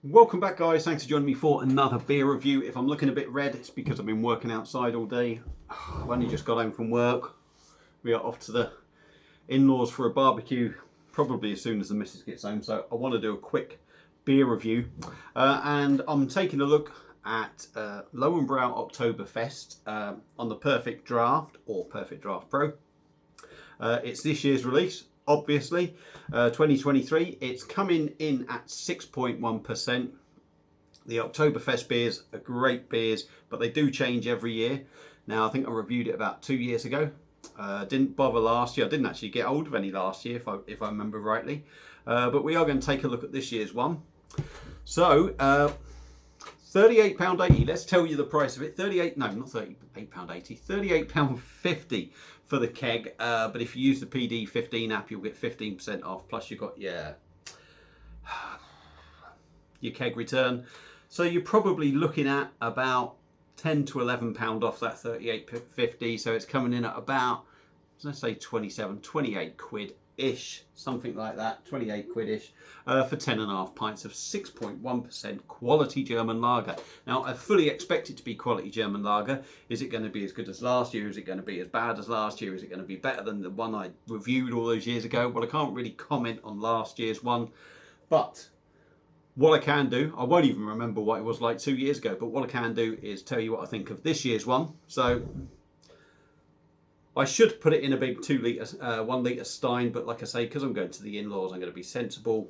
Welcome back, guys. Thanks for joining me for another beer review. If I'm looking a bit red, it's because I've been working outside all day. I've only just got home from work. We are off to the in-laws for a barbecue, probably as soon as the missus gets home. So I want to do a quick beer review. And I'm taking a look at Lowenbrau Oktoberfest on the Perfect Draft or Perfect Draft Pro. It's this year's release. Obviously, 2023, it's coming in at 6.1%. The Oktoberfest beers are great beers, but they do change every year. Now, I think I reviewed it about 2 years ago. Didn't bother last year. I didn't actually get hold of any last year, if I remember rightly. But we are going to take a look at this year's one. So, £38.80. Let's tell you the price of it. £38.50 for the keg. But if you use the PD15 app, you'll get 15% off. Plus, you've got your keg return. So you're probably looking at about £10 to £11 off that £38.50. So it's coming in at about, let's say 28 quid-ish, something like that, 28 quid-ish, for 10.5 pints of 6.1% quality German lager. Now, I fully expect it to be quality German lager. Is it going to be as good as last year? Is it going to be as bad as last year? Is it going to be better than the one I reviewed all those years ago? Well, I can't really comment on last year's one, but what I can do, I won't even remember what it was like 2 years ago, but what I can do is tell you what I think of this year's one. So I should put it in a big 1 litre stein, but like I say, because I'm going to the in-laws, I'm going to be sensible,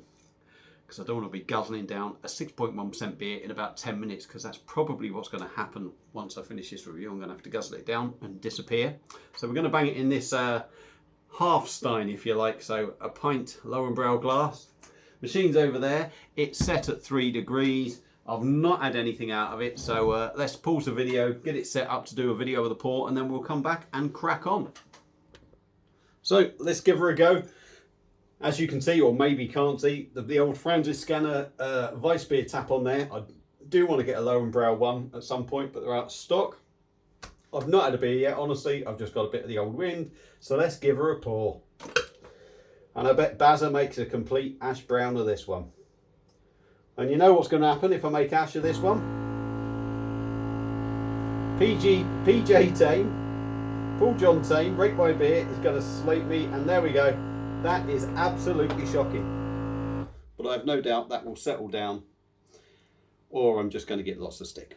because I don't want to be guzzling down a 6.1% beer in about 10 minutes, because that's probably what's going to happen once I finish this review. I'm going to have to guzzle it down and disappear. So we're going to bang it in this half stein, if you like, so a pint Lowenbrau glass. Machine's over there. It's set at 3 degrees. I've not had anything out of it, so let's pause the video, get it set up to do a video of the pour, and then we'll come back and crack on. So let's give her a go. As you can see, or maybe can't see, the old Francis Scanner Weissbier tap on there. I do want to get a Lowenbrau one at some point, but they're out of stock. I've not had a beer yet, honestly. I've just got a bit of the old wind. So let's give her a pour. And I bet Bazza makes a complete ash brown of this one. And you know what's going to happen if I make ash of this one? PJ Tame, Paul John Tame, Rate My Beer, is going to slate me. And there we go. That is absolutely shocking. But I have no doubt that will settle down. Or I'm just going to get lots of stick.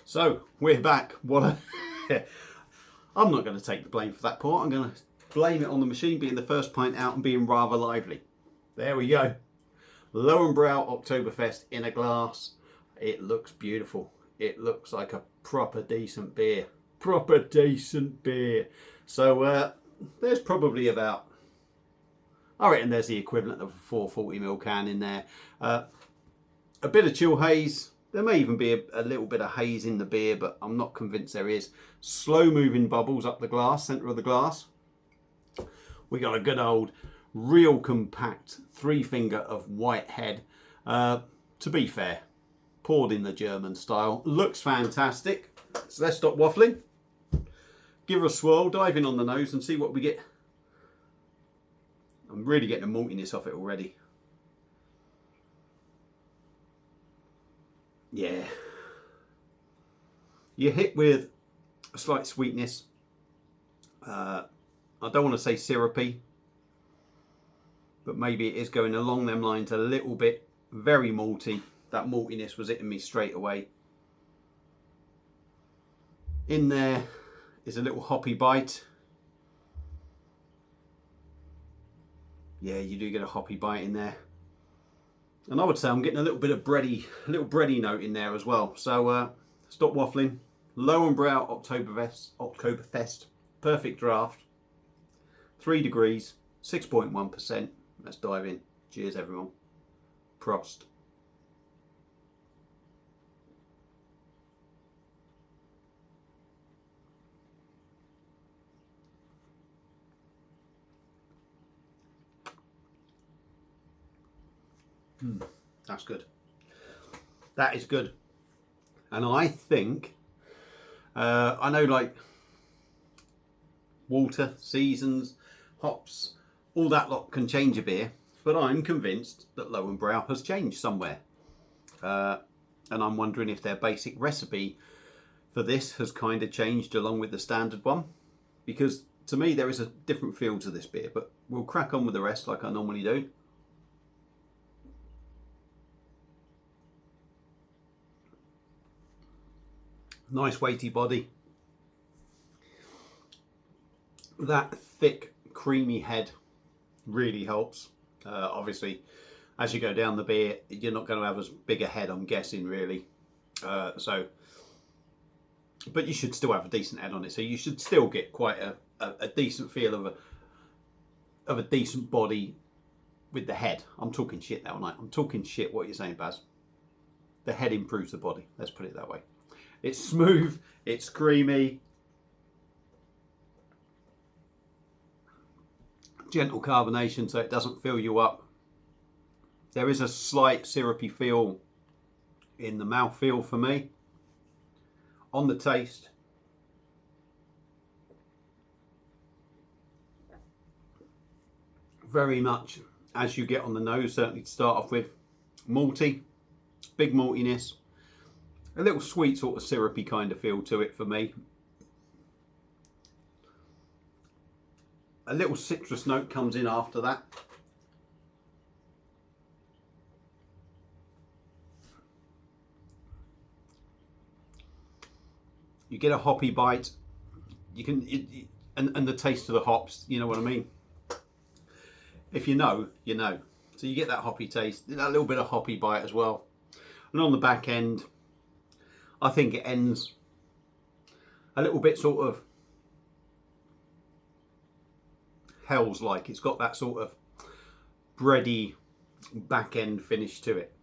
So, we're back. I'm not going to take the blame for that pour. I'm going to blame it on the machine being the first pint out and being rather lively. There we go. Lowenbrau Oktoberfest in a glass. It looks beautiful. It looks like a proper decent beer. Proper decent beer. So there's probably about, I reckon there's the equivalent of a 440ml can in there. A bit of chill haze. There may even be a little bit of haze in the beer, but I'm not convinced there is. Slow moving bubbles up the glass, centre of the glass. We got a good old, real compact 3-finger of white head. To be fair, poured in the German style. Looks fantastic. So let's stop waffling. Give her a swirl, dive in on the nose and see what we get. I'm really getting the maltiness off it already. Yeah. You're hit with a slight sweetness. I don't want to say syrupy, but maybe it is going along them lines a little bit. Very malty. That maltiness was hitting me straight away. In there is a little hoppy bite. Yeah, you do get a hoppy bite in there. And I would say I'm getting a little bit of bready note in there as well. So stop waffling. Lowenbrau Oktoberfest, Perfect Draft. 3 degrees, 6.1%. Let's dive in. Cheers, everyone. Prost. That's good. That is good. And I think, I know like water, seasons, hops, all that lot can change a beer. but I'm convinced that Lowenbrau has changed somewhere. And I'm wondering if their basic recipe for this has kind of changed along with the standard one. Because to me, there is a different feel to this beer, but we'll crack on with the rest like I normally do. Nice weighty body. That thick, creamy head really helps. Obviously, as you go down the beer, you're not going to have as big a head, I'm guessing, really. But you should still have a decent head on it. So you should still get quite a decent feel of a decent body with the head. I'm talking shit now, aren't I? I'm talking shit. What are you saying, Baz? The head improves the body. Let's put it that way. It's smooth. It's creamy. Gentle carbonation, so it doesn't fill you up. There is a slight syrupy feel in the mouthfeel for me. On the taste, very much as you get on the nose, certainly to start off with. Malty, big maltiness, a little sweet sort of syrupy kind of feel to it for me. A little citrus note comes in after that. You get a hoppy bite. You can, and the taste of the hops. You know what I mean. If you know, you know. So you get that hoppy taste, that little bit of hoppy bite as well. And on the back end, I think it ends a little bit sort of Hell's like. It's got that sort of bready back end finish to it.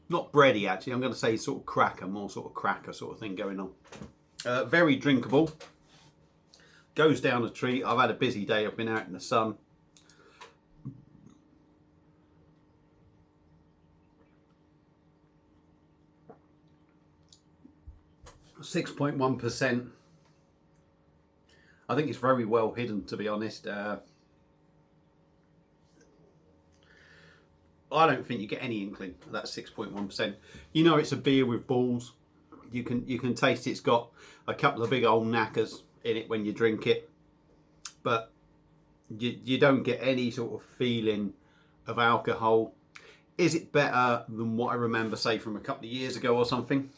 Not bready actually, I'm going to say sort of cracker, more sort of cracker sort of thing going on. Very drinkable. Goes down a treat. I've had a busy day, I've been out in the sun. .1%. I think it's very well hidden, to be honest. I don't think you get any inkling of that 6.1%. You know it's a beer with balls. You can taste it's got a couple of big old knackers in it when you drink it, but you don't get any sort of feeling of alcohol. Is it better than what I remember, say, from a couple of years ago or something?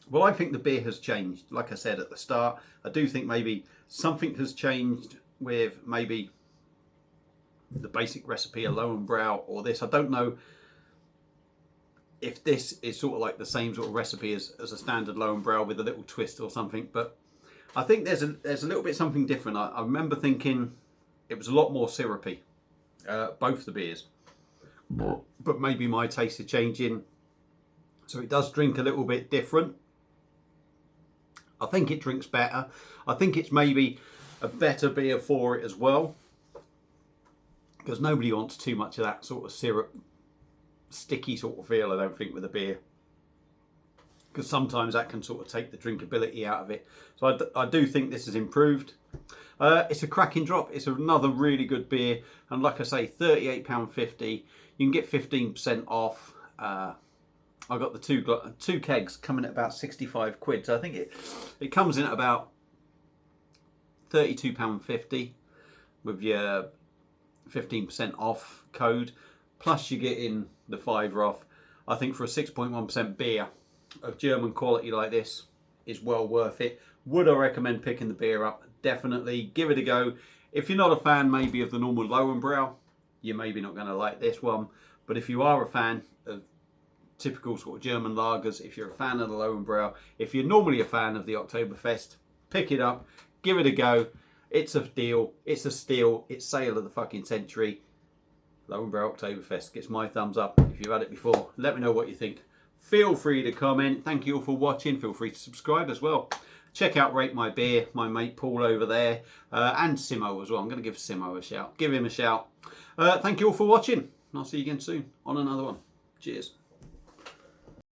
Well, I think the beer has changed. Like I said at the start, I do think maybe something has changed with maybe the basic recipe of Lowenbrau or this. I don't know if this is sort of like the same sort of recipe as a standard Lowenbrau with a little twist or something, but I think there's a little bit something different. I remember thinking it was a lot more syrupy, both the beers, but maybe my taste is changing, so it does drink a little bit different. I think it drinks better. I think it's maybe a better beer for it as well, because nobody wants too much of that sort of syrup, sticky sort of feel, I don't think, with a beer, because sometimes that can sort of take the drinkability out of it. So I do think this has improved. It's a cracking drop. It's another really good beer, and like I say, £38.50. You can get 15% off. I got the two kegs coming at about 65 quid. So I think it comes in at about £32.50 with your 15% off code. Plus you're getting the £5 off. I think for a 6.1% beer of German quality like this is well worth it. Would I recommend picking the beer up? Definitely. Give it a go. If you're not a fan maybe of the normal Lowenbrau, you're maybe not going to like this one. But if you are a fan of typical sort of German lagers, if you're a fan of the Lowenbrau, if you're normally a fan of the Oktoberfest, pick it up, give it a go. It's a deal, it's a steal, it's sale of the fucking century. Lowenbrau Oktoberfest gets my thumbs up. If you've had it before, let me know what you think. Feel free to comment. Thank you all for watching. Feel free to subscribe as well. Check out Rate My Beer, my mate Paul over there, and Simo as well. I'm going to give Simo a shout. Give him a shout. Thank you all for watching, and I'll see you again soon on another one. Cheers.